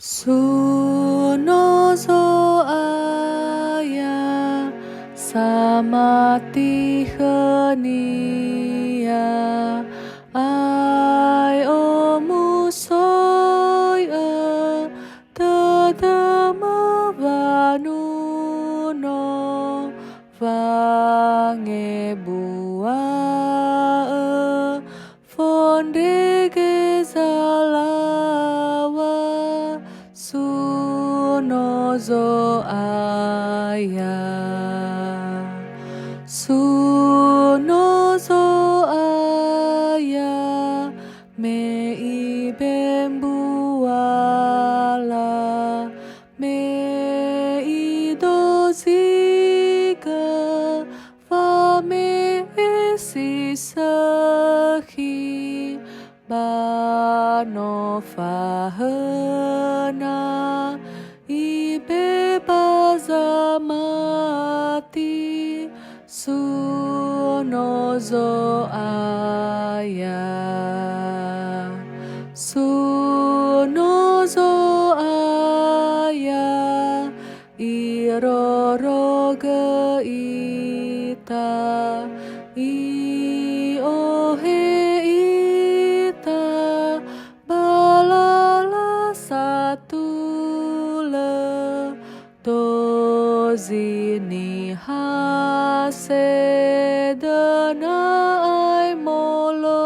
Suno zo aya samati henia ai o musoi tadama vanuno vange bua fondege zalawa suno zo aya suno zo aya me ibembuala me idozika va me sisahi bano fahena ibe bazamati suno zo aya suno zo aya iroroga ita i ohe ita balala satula tozini hase dana ai molo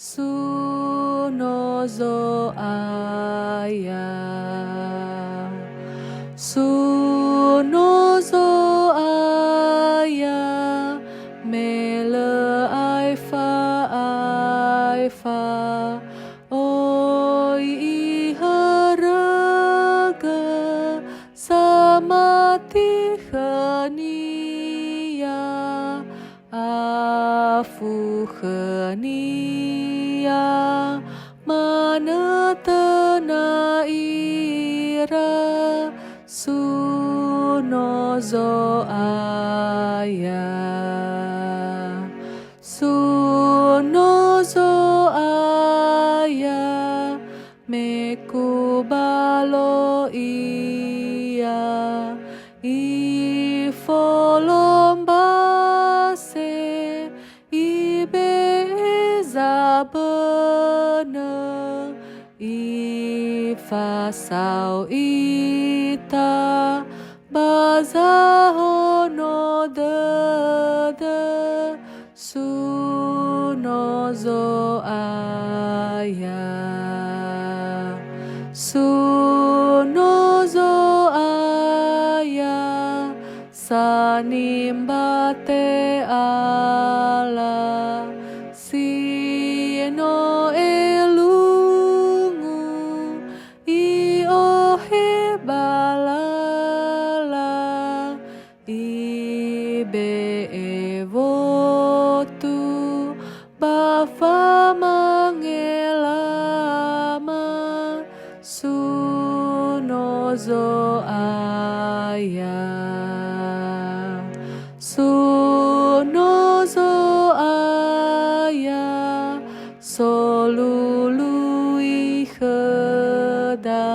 suno zo aya suno zo aya mele aifa oi iharaga samati khania afu khania mana tana ira suno zo aya suno zo aya meku balo ia i folombase ibe zabana i fasau ita bazahono dada suno zo aya suno zo aya sanimbate ala sino elungu i ohe balala ibe evotu bafa mangelama suno zo aya suno zo aya solulu iheda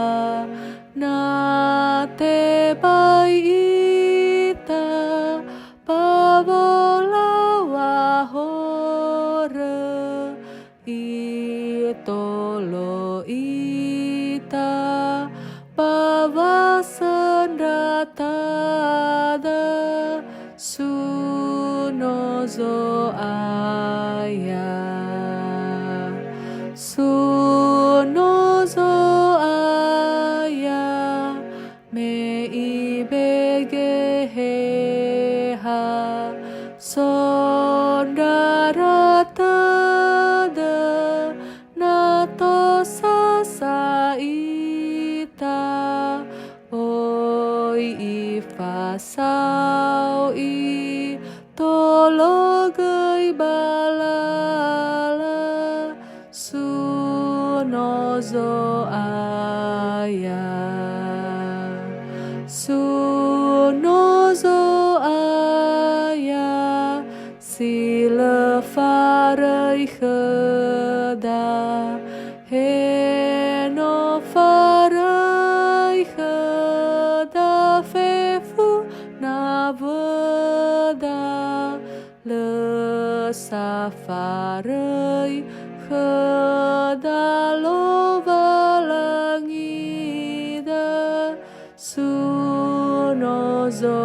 nate bai ita pavola wahora itolo ita pavasandratada suno zo aya suno zo aya me ibegeheha sondaratada nato sasaita oi ifasau i tologai balala suno zo aya suno zo aya sila farai kheda he no veda le safarei khedalo valangida sunozo